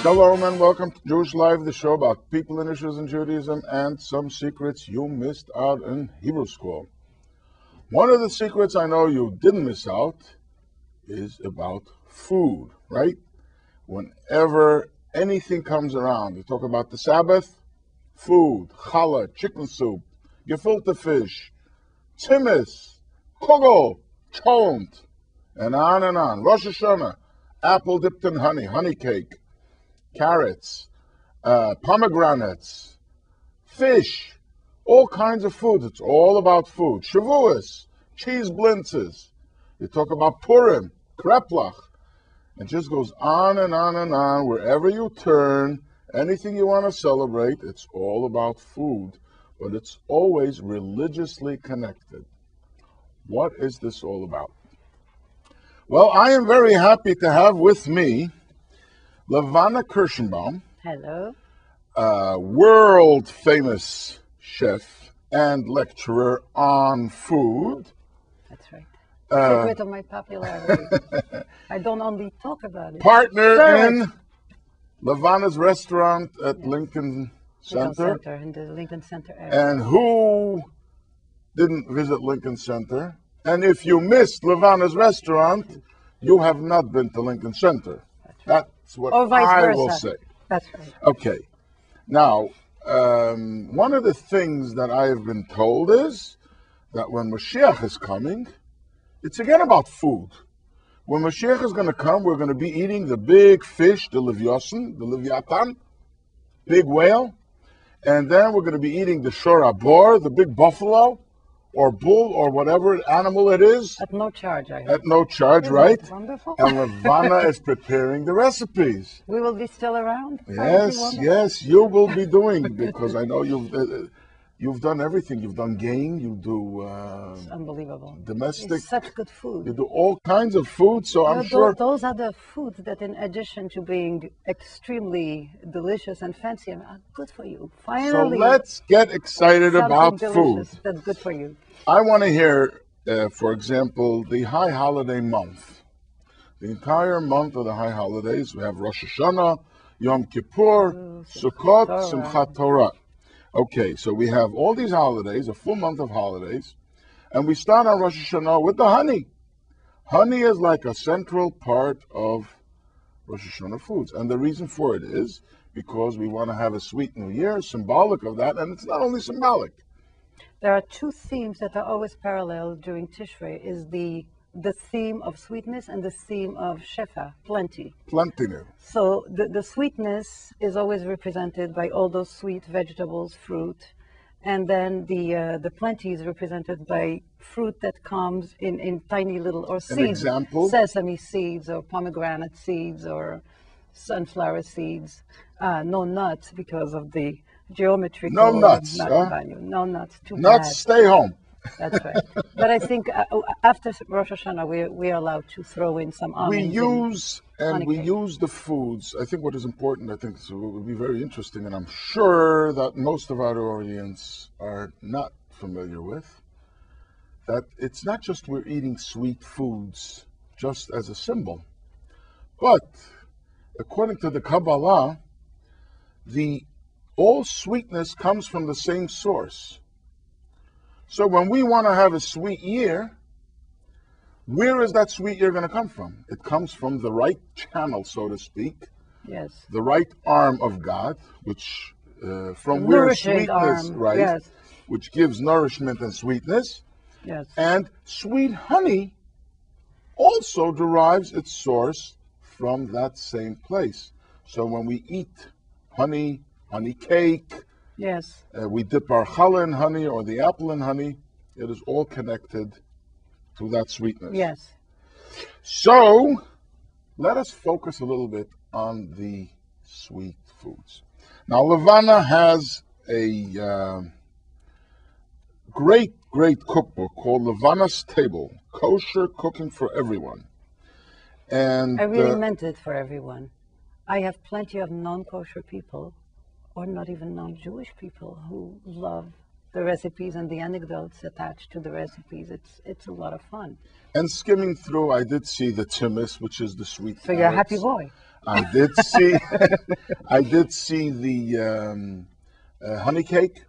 Shalom and welcome to Jewish Live, the show about people and issues in Judaism and some secrets you missed out in Hebrew school. One of the secrets I know you didn't miss out is about food, right? Whenever anything comes around, you talk about the Sabbath, food, challah, chicken soup, gefilte fish, timis, kugel, chont, and on and on. Rosh Hashana, apple dipped in honey, honey cake, carrots, pomegranates, fish, all kinds of food. It's all about food. Shavuos, cheese blintzes. You talk about Purim, kreplach. It just goes on and on and on. Wherever you turn, anything you want to celebrate, it's all about food. But it's always religiously connected. What is this all about? Well, I am very happy to have with me Levana Kirchenbaum. Hello. World famous chef and lecturer on food. That's right. Secret of my popularity. I don't only talk about it. Partner in Levana's restaurant at Lincoln Center. In the Lincoln Center area. And who didn't visit Lincoln Center? And if you missed Levana's restaurant, you have not been to Lincoln Center. That's what I will say. That's right. Okay. Now, one of the things that I have been told is that when Mashiach is coming, it's again about food. When Mashiach is going to come, we're going to be eating the big fish, the Leviathan, big whale, and then we're going to be eating the Shor Bor, the big buffalo, or bull, or whatever animal it is. At no charge, I hope. At no charge, right? Wonderful. And Levana is preparing the recipes. We will be still around. Yes, you will be doing, because I know you've done everything. You've done game, you do it's unbelievable. Domestic. It's such good food. You do all kinds of food, so I'm sure. Those are the foods that, in addition to being extremely delicious and fancy, are good for you. Finally. So let's get excited about food. That's good for you. I want to hear, for example, the high holiday month. The entire month of the high holidays, we have Rosh Hashana, Yom Kippur, Sukkot, Simchat Torah. Okay, so we have all these holidays, a full month of holidays, and we start on Rosh Hashanah with the honey. Honey is like a central part of Rosh Hashanah foods, and the reason for it is because we want to have a sweet new year, symbolic of that, and it's not only symbolic. There are two themes that are always parallel during Tishrei, is the theme of sweetness and the theme of shefa, plenty. Plentiness. So the sweetness is always represented by all those sweet vegetables, fruit, and then the plenty is represented by fruit that comes in tiny little, or seeds. An example? Sesame seeds, or pomegranate seeds, or sunflower seeds. No nuts because of the geometry. No nuts. No nuts. Too nuts, bad. Stay home. That's right. But I think after Rosh Hashanah, we are allowed to throw in some almonds. We use the foods. I think what is important, it would be very interesting, and I'm sure that most of our audience are not familiar with, that it's not just we're eating sweet foods just as a symbol, but according to the Kabbalah, all sweetness comes from the same source. So when we want to have a sweet year, where is that sweet year going to come from? It comes from the right channel, so to speak. Yes. The right arm of God, which from where sweetness, right? Yes. Which gives nourishment and sweetness. Yes. And sweet honey also derives its source from that same place. So when we eat honey cake, yes, we dip our challah in honey or the apple in honey, it is all connected to that sweetness. Yes. So let us focus a little bit on the sweet foods. Now, Levana has a great cookbook called Levana's Table, Kosher Cooking for Everyone. And I really meant it for everyone. I have plenty of non-kosher people, or not even non-Jewish people, who love the recipes and the anecdotes attached to the recipes. It's a lot of fun. And skimming through, I did see the timis, which is the sweet. So you're a happy boy. I did see, I did see the honey cake,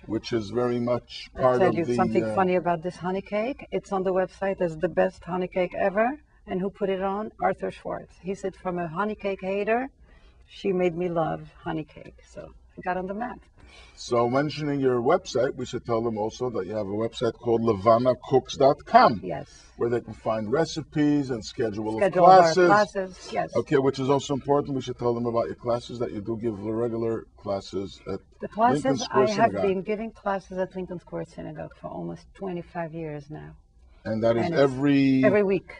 which is very much I'll part tell of you the. something funny about this honey cake. It's on the website as the best honey cake ever. And who put it on? Arthur Schwartz. He said, from a honey cake hater, she made me love honey cake. So I got on the map. So mentioning your website, we should tell them also that you have a website called LevanaCooks.com. Yes. Where they can find recipes and schedule of Schedule of our classes. classes, yes. Okay, which is also important. We should tell them about your classes, that you do give the regular classes at The Lincoln classes, Square I have Synagogue. been giving classes at Lincoln Square Synagogue for almost 25 years now. And that is And it's every week.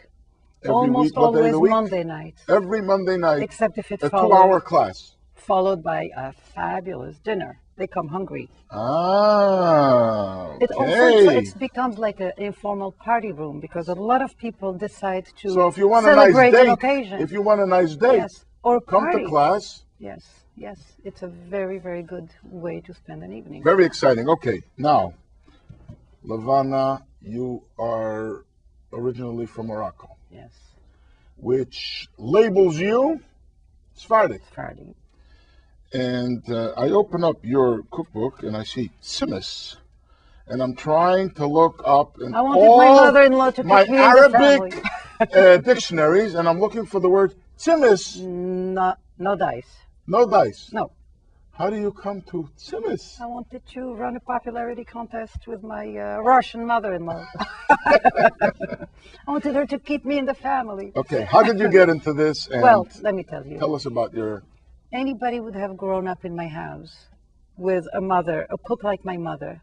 every Almost week, what day of always the week? Monday nights. Every Monday night, Except if it's a 2-hour class. followed by a fabulous dinner. They come hungry. Ah, It also okay. it's becomes like an informal party room because a lot of people decide to So if you want a nice celebrate an date, occasion. if you want a nice date, Yes, or come party. to class. Yes, yes, it's a very, very good way to spend an evening. Very exciting. Okay, now, Levana, you are originally from Morocco, Yes, which labels you Sephardic. party. And I open up your cookbook and I see Tzimmis. And I'm trying to look up in I wanted all my mother-in-law to my cook me in the Arabic family. dictionaries, and I'm looking for the word Tzimmis. No dice. No dice. No. How do you come to Tzimmis? I wanted to run a popularity contest with my Russian mother-in-law. I wanted her to keep me in the family. Okay, how did you get into this? And Well, let me tell you. tell us about your. Anybody would have grown up in my house with a mother, a cook like my mother.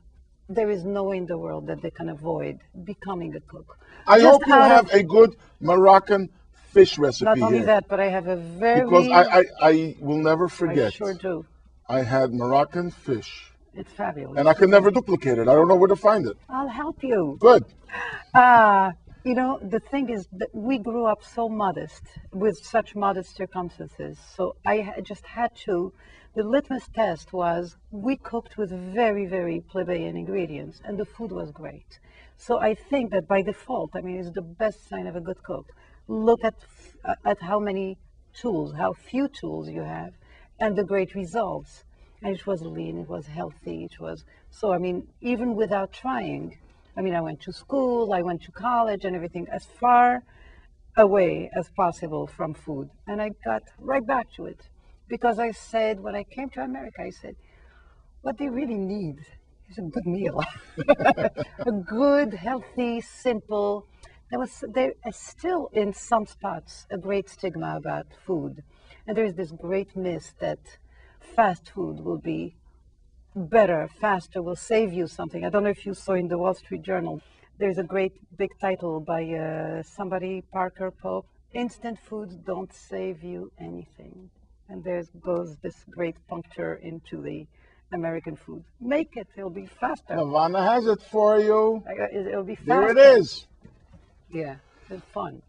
There is no way in the world that they can avoid becoming a cook. I Just hope you out have of- a good Moroccan fish recipe Not only here. that, but I have a very... Because I will never I forget. sure do. I had Moroccan fish, It's fabulous. and I can never duplicate it. I don't know where to find it. I'll help you. Good. You know, the thing is that we grew up so modest, with such modest circumstances. So just had to, the litmus test was we cooked with very, very plebeian ingredients, and the food was great. So I think that by default, I mean, it's the best sign of a good cook. Look at how many tools, how few tools you have, and the great results. And it was lean, it was healthy, it was, so I mean, even without trying, I mean, I went to school, I went to college and everything, as far away as possible from food. And I got right back to it. Because I said, when I came to America, I said, what they really need is a good meal. A good, healthy, simple. There is still in some spots a great stigma about food. And there is this great myth that fast food will be better, faster, will save you something. I don't know if you saw in the Wall Street Journal, there's a great big title by somebody, Parker Pope, instant foods don't save you anything. And there goes this great puncture into the American food. Make it, it'll be faster. Levana has it for you. It'll be There faster. it is. Yeah, it's fun.